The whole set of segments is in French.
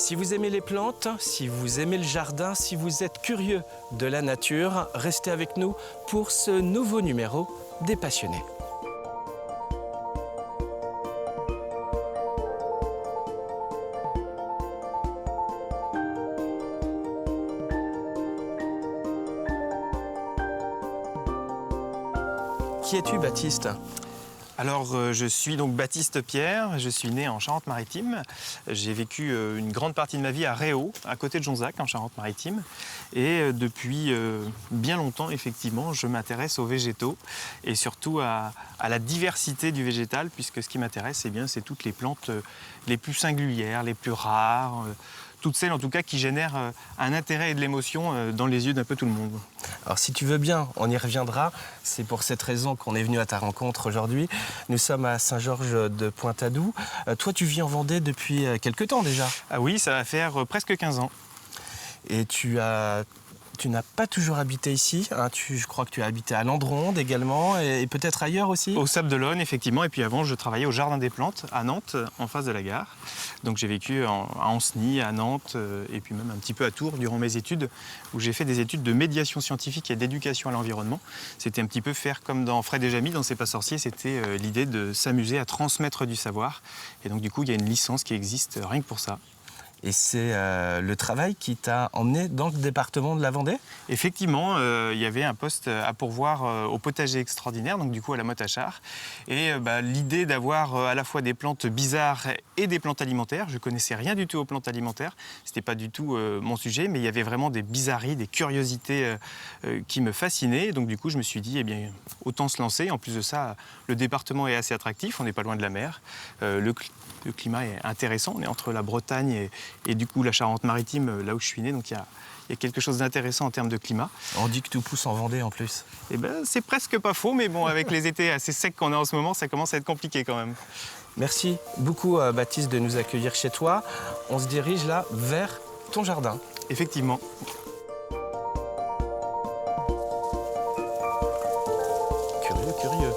Si vous aimez les plantes, si vous aimez le jardin, si vous êtes curieux de la nature, restez avec nous pour ce nouveau numéro des Passionnés. Qui es-tu, Baptiste ? Alors, je suis donc Baptiste Pierre, je suis né en Charente-Maritime. J'ai vécu une grande partie de ma vie à Réau, à côté de Jonzac, en Charente-Maritime. Et depuis bien longtemps, effectivement, je m'intéresse aux végétaux et surtout à la diversité du végétal, puisque ce qui m'intéresse, c'est toutes les plantes les plus singulières, les plus rares, toutes celles en tout cas qui génèrent un intérêt et de l'émotion dans les yeux d'un peu tout le monde. Alors si tu veux bien, on y reviendra. C'est pour cette raison qu'on est venu à ta rencontre aujourd'hui. Nous sommes à Saint-Georges de Pointe-à-Doux. Toi, tu vis en Vendée depuis quelque temps déjà. Ah oui, ça va faire presque 15 ans. Et tu n'as pas toujours habité ici, hein. Je crois que tu as habité à Landronde également et peut-être ailleurs aussi. Au Sable d'Olonne, effectivement. Et puis avant, je travaillais au Jardin des Plantes à Nantes, en face de la gare. Donc j'ai vécu à Ancenis, à Nantes et puis même un petit peu à Tours durant mes études, où j'ai fait des études de médiation scientifique et d'éducation à l'environnement. C'était un petit peu faire comme dans Fred et Jamy, dans C'est pas sorcier. C'était l'idée de s'amuser à transmettre du savoir. Et donc du coup, il y a une licence qui existe rien que pour ça. Et c'est le travail qui t'a emmené dans le département de la Vendée ? Effectivement, il y avait un poste à pourvoir au potager extraordinaire, donc du coup à la Motte-à-Char. Et l'idée d'avoir à la fois des plantes bizarres et des plantes alimentaires, je connaissais rien du tout aux plantes alimentaires, c'était pas du tout mon sujet, mais il y avait vraiment des bizarreries, des curiosités qui me fascinaient. Donc du coup je me suis dit, eh bien, autant se lancer. En plus de ça, le département est assez attractif, on n'est pas loin de la mer. Le climat est intéressant, on est entre la Bretagne et du coup la Charente-Maritime, là où je suis né, donc il y a quelque chose d'intéressant en termes de climat. On dit que tout pousse en Vendée en plus. Eh ben, c'est presque pas faux, mais bon, avec les étés assez secs qu'on a en ce moment, ça commence à être compliqué quand même. Merci beaucoup Baptiste de nous accueillir chez toi. On se dirige là vers ton jardin. Effectivement. Curieux.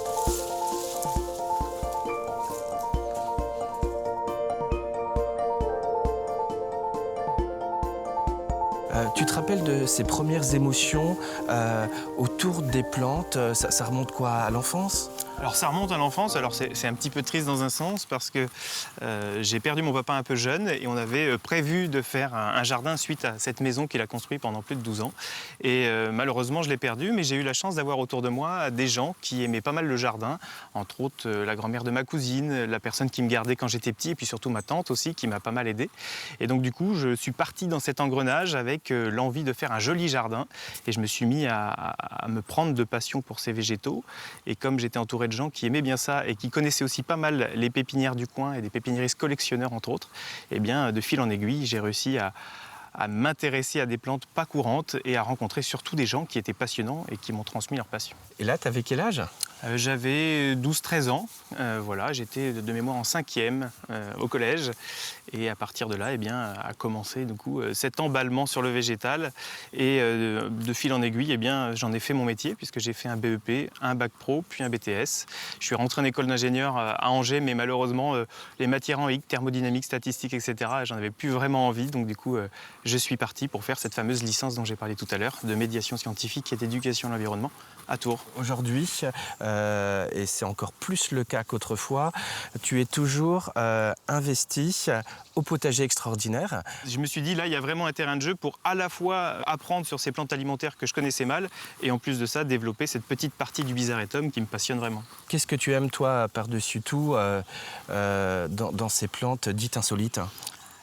Tu te rappelles de ces premières émotions autour des plantes ? Ça remonte quoi, à l'enfance ? Alors ça remonte à l'enfance, alors c'est un petit peu triste dans un sens parce que j'ai perdu mon papa un peu jeune et on avait prévu de faire un jardin suite à cette maison qu'il a construite pendant plus de 12 ans. Et malheureusement je l'ai perdu, mais j'ai eu la chance d'avoir autour de moi des gens qui aimaient pas mal le jardin, entre autres la grand-mère de ma cousine, la personne qui me gardait quand j'étais petit et puis surtout ma tante aussi qui m'a pas mal aidé. Et donc du coup je suis parti dans cet engrenage avec l'envie de faire un joli jardin et je me suis mis à me prendre de passion pour ces végétaux. Et comme j'étais entouré de gens qui aimaient bien ça et qui connaissaient aussi pas mal les pépinières du coin et des pépiniéristes collectionneurs entre autres, eh bien de fil en aiguille, j'ai réussi à m'intéresser à des plantes pas courantes et à rencontrer surtout des gens qui étaient passionnants et qui m'ont transmis leur passion. Et là, t'avais quel âge ? J'avais 12-13 ans, voilà, j'étais de mémoire en 5e au collège et à partir de là, eh bien, a commencé du coup, cet emballement sur le végétal et de fil en aiguille, eh bien, j'en ai fait mon métier puisque j'ai fait un BEP, un bac pro, puis un BTS. Je suis rentré en école d'ingénieur à Angers, mais malheureusement, les matières en hic, thermodynamique, statistique, etc., j'en avais plus vraiment envie, donc du coup, je suis parti pour faire cette fameuse licence dont j'ai parlé tout à l'heure, de médiation scientifique et d'éducation à l'environnement à Tours. Aujourd'hui, et c'est encore plus le cas qu'autrefois, tu es toujours investi au potager extraordinaire. Je me suis dit, là, il y a vraiment un terrain de jeu pour à la fois apprendre sur ces plantes alimentaires que je connaissais mal et en plus de ça, développer cette petite partie du bizarretum qui me passionne vraiment. Qu'est-ce que tu aimes, toi, par-dessus tout, dans ces plantes dites insolites ?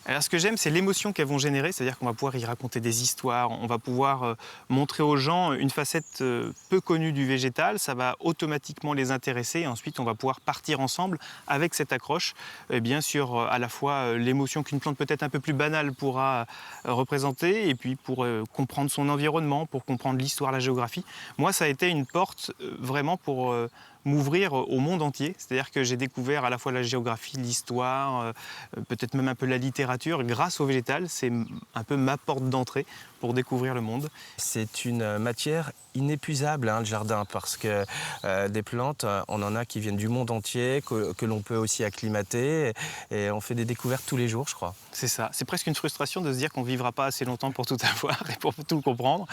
Alors, ce que j'aime, c'est l'émotion qu'elles vont générer, c'est-à-dire qu'on va pouvoir y raconter des histoires, on va pouvoir montrer aux gens une facette peu connue du végétal, ça va automatiquement les intéresser et ensuite on va pouvoir partir ensemble avec cette accroche, bien sûr à la fois l'émotion qu'une plante peut-être un peu plus banale pourra représenter et puis pour comprendre son environnement, pour comprendre l'histoire, la géographie. Moi, ça a été une porte vraiment pour m'ouvrir au monde entier. C'est-à-dire que j'ai découvert à la fois la géographie, l'histoire, peut-être même un peu la littérature grâce au végétal. C'est un peu ma porte d'entrée pour découvrir le monde. C'est une matière inépuisable, hein, le jardin, parce que des plantes, on en a qui viennent du monde entier, que l'on peut aussi acclimater, et on fait des découvertes tous les jours, je crois. C'est ça. C'est presque une frustration de se dire qu'on ne vivra pas assez longtemps pour tout avoir et pour tout comprendre.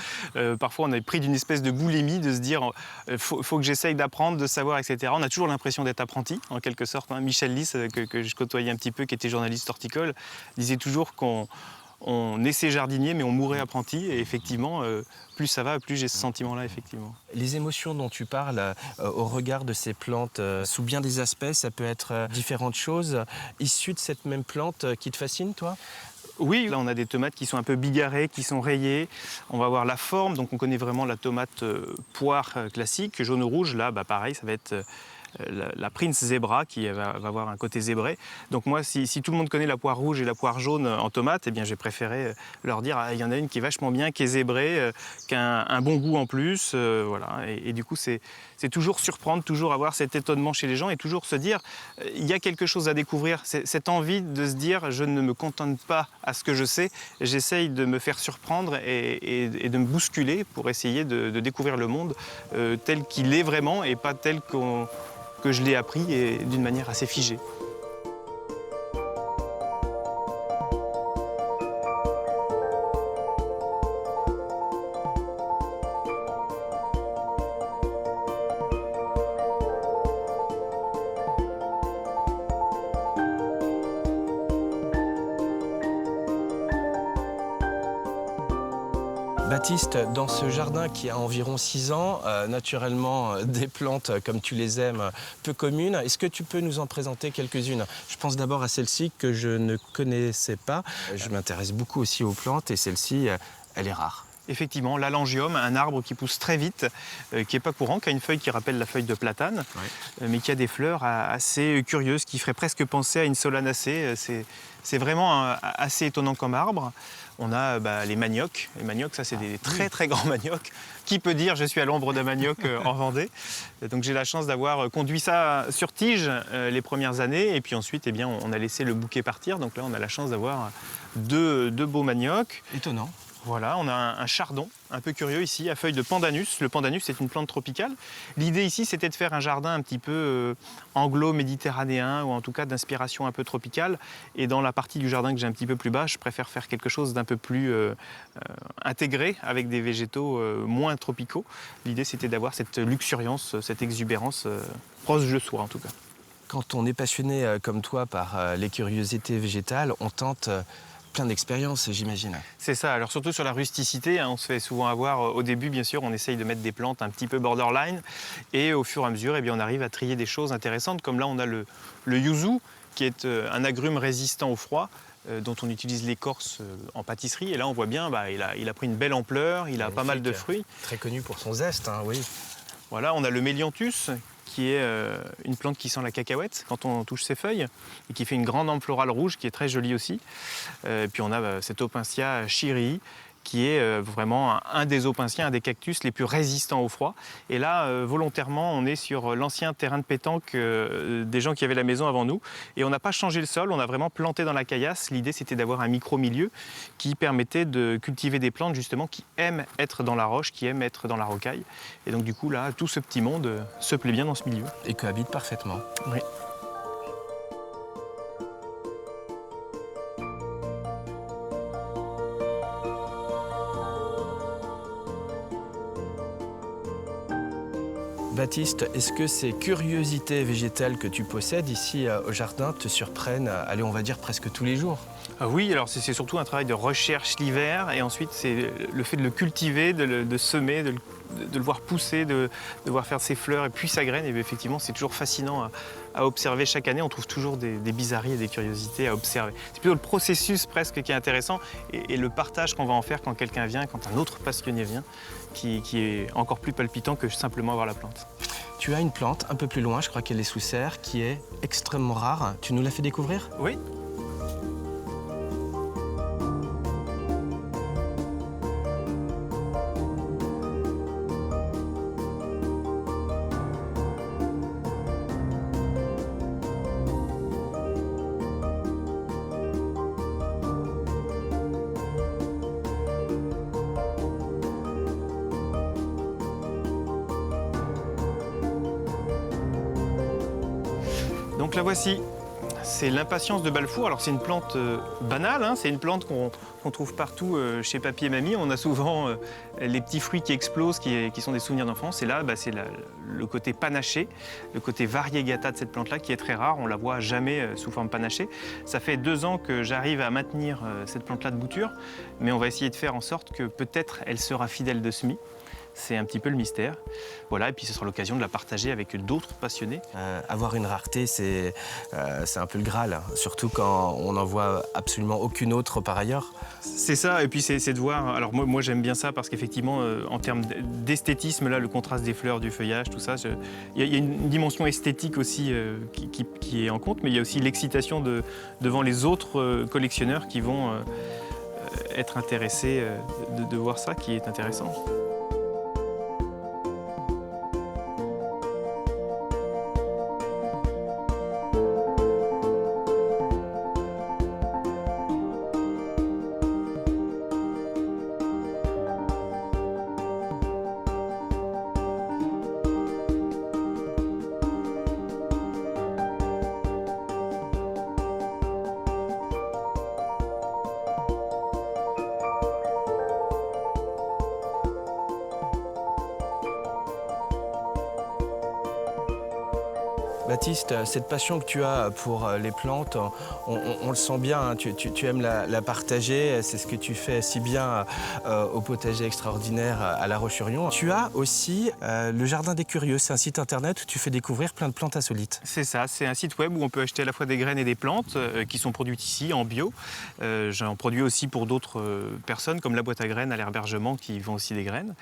Parfois, on est pris d'une espèce de boulimie, de se dire faut que j'essaye d'apprendre, de savoir, etc. On a toujours l'impression d'être apprenti, en quelque sorte. Hein. Michel Lys, que je côtoyais un petit peu, qui était journaliste horticole, disait toujours qu'on naissait jardinier, mais on mourait apprenti. Et effectivement, plus ça va, plus j'ai ce sentiment-là, effectivement. Les émotions dont tu parles au regard de ces plantes, sous bien des aspects, ça peut être différentes choses issues de cette même plante qui te fascine, toi? Oui, là on a des tomates qui sont un peu bigarrées, qui sont rayées. On va voir la forme, donc on connaît vraiment la tomate poire classique. Jaune-rouge, là pareil, ça va être la Prince Zebra qui va avoir un côté zébré. Donc moi, si tout le monde connaît la poire rouge et la poire jaune en tomate, eh bien j'ai préféré leur dire il y en a une qui est vachement bien, qui est zébrée, qui a un bon goût en plus. Voilà. Et du coup, c'est toujours surprendre, toujours avoir cet étonnement chez les gens et toujours se dire il y a quelque chose à découvrir. Cette envie de se dire je ne me contente pas à ce que je sais, j'essaye de me faire surprendre et de me bousculer pour essayer de découvrir le monde tel qu'il est vraiment et pas tel que je l'ai appris et d'une manière assez figée. Baptiste, dans ce jardin qui a environ 6 ans, naturellement des plantes comme tu les aimes peu communes, est-ce que tu peux nous en présenter quelques-unes? Je pense d'abord à celle-ci que je ne connaissais pas. Je m'intéresse beaucoup aussi aux plantes et celle-ci, elle est rare. Effectivement, l'alangium, un arbre qui pousse très vite, qui n'est pas courant, qui a une feuille qui rappelle la feuille de platane, mais qui a des fleurs assez curieuses, qui feraient presque penser à une solanacée. C'est vraiment assez étonnant comme arbre. On a les maniocs. Les maniocs, ça c'est des très très grands maniocs. Qui peut dire je suis à l'ombre d'un manioc en Vendée? Donc j'ai la chance d'avoir conduit ça sur tige les premières années et puis ensuite on a laissé le bouquet partir. Donc là on a la chance d'avoir deux beaux maniocs. Étonnant. Voilà, on a un chardon un peu curieux ici, à feuilles de pandanus. Le pandanus, c'est une plante tropicale. L'idée ici, c'était de faire un jardin un petit peu anglo-méditerranéen, ou en tout cas d'inspiration un peu tropicale. Et dans la partie du jardin que j'ai un petit peu plus bas, je préfère faire quelque chose d'un peu plus intégré, avec des végétaux moins tropicaux. L'idée, c'était d'avoir cette luxuriance, cette exubérance proche de soi, en tout cas. Quand on est passionné comme toi par les curiosités végétales, on tente plein d'expériences, j'imagine. C'est ça, alors surtout sur la rusticité, hein, on se fait souvent avoir, au début bien sûr, on essaye de mettre des plantes un petit peu borderline, et au fur et à mesure, on arrive à trier des choses intéressantes, comme là on a le yuzu, qui est un agrume résistant au froid, dont on utilise l'écorce en pâtisserie, et là on voit bien, il a pris une belle ampleur, il a pas mal de fruits. Très connu pour son zeste, hein, oui. Voilà, on a le mélianthus, qui est une plante qui sent la cacahuète quand on touche ses feuilles et qui fait une grande ample florale rouge qui est très jolie aussi. Puis on a cet Opuntia chirii qui est vraiment un des opinsiens, un des cactus les plus résistants au froid. Et là, volontairement, on est sur l'ancien terrain de pétanque des gens qui avaient la maison avant nous. Et on n'a pas changé le sol, on a vraiment planté dans la caillasse. L'idée, c'était d'avoir un micro-milieu qui permettait de cultiver des plantes, justement, qui aiment être dans la roche, qui aiment être dans la rocaille. Et donc, du coup, là, tout ce petit monde se plaît bien dans ce milieu. Et cohabite parfaitement. Oui. Baptiste, est-ce que ces curiosités végétales que tu possèdes ici au jardin te surprennent, allez, on va dire presque tous les jours? Oui, alors c'est surtout un travail de recherche l'hiver et ensuite c'est le fait de le cultiver, de semer, de le voir pousser, de voir faire ses fleurs et puis sa graine. Et effectivement, c'est toujours fascinant à observer chaque année. On trouve toujours des bizarreries et des curiosités à observer. C'est plutôt le processus presque qui est intéressant et le partage qu'on va en faire quand quelqu'un vient, quand un autre passionné vient, qui est encore plus palpitant que simplement avoir la plante. Tu as une plante un peu plus loin, je crois qu'elle est sous serre, qui est extrêmement rare. Tu nous l'as fait découvrir? Oui. Donc la voici. C'est l'impatience de Balfour. Alors c'est une plante banale, hein, c'est une plante qu'on trouve partout chez papy et mamie. On a souvent les petits fruits qui explosent, qui sont des souvenirs d'enfance. Et là, c'est le côté panaché, le côté variegata de cette plante-là qui est très rare. On ne la voit jamais sous forme panachée. Ça fait 2 ans que j'arrive à maintenir cette plante-là de bouture, mais on va essayer de faire en sorte que peut-être elle sera fidèle de semis. C'est un petit peu le mystère. Voilà, et puis ce sera l'occasion de la partager avec d'autres passionnés. Avoir une rareté, c'est un peu le Graal, hein, surtout quand on n'en voit absolument aucune autre par ailleurs. C'est ça, et puis c'est de voir. Alors moi j'aime bien ça parce qu'effectivement, en termes d'esthétisme, là, le contraste des fleurs, du feuillage, tout ça, il y a une dimension esthétique aussi qui est en compte, mais il y a aussi l'excitation devant les autres collectionneurs qui vont être intéressés de voir ça, qui est intéressant. Baptiste, cette passion que tu as pour les plantes, on le sent bien, hein, tu aimes la partager, c'est ce que tu fais si bien au potager extraordinaire à La Roche-sur-Yon. Tu as aussi le Jardin des Curieux, c'est un site internet où tu fais découvrir plein de plantes insolites. C'est ça, c'est un site web où on peut acheter à la fois des graines et des plantes qui sont produites ici en bio. J'en produis aussi pour d'autres personnes comme la boîte à graines à l'herbergement qui vend aussi des graines.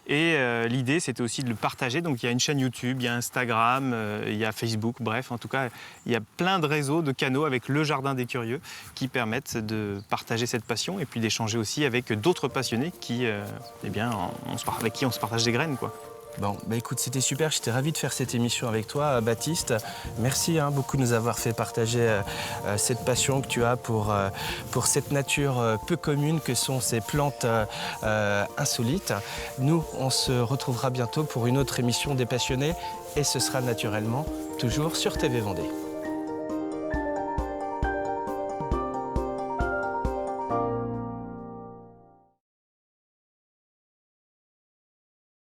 Et l'idée c'était aussi de le partager, donc il y a une chaîne YouTube, il y a Instagram, il y a Facebook. Bref, en tout cas, il y a plein de réseaux, de canaux avec le Jardin des Curieux qui permettent de partager cette passion et puis d'échanger aussi avec d'autres passionnés qui, avec qui on se partage des graines, quoi. Bon, bah écoute, c'était super, j'étais ravi de faire cette émission avec toi, Baptiste. Merci beaucoup de nous avoir fait partager cette passion que tu as pour cette nature peu commune que sont ces plantes insolites. Nous, on se retrouvera bientôt pour une autre émission des passionnés et ce sera naturellement toujours sur TV Vendée.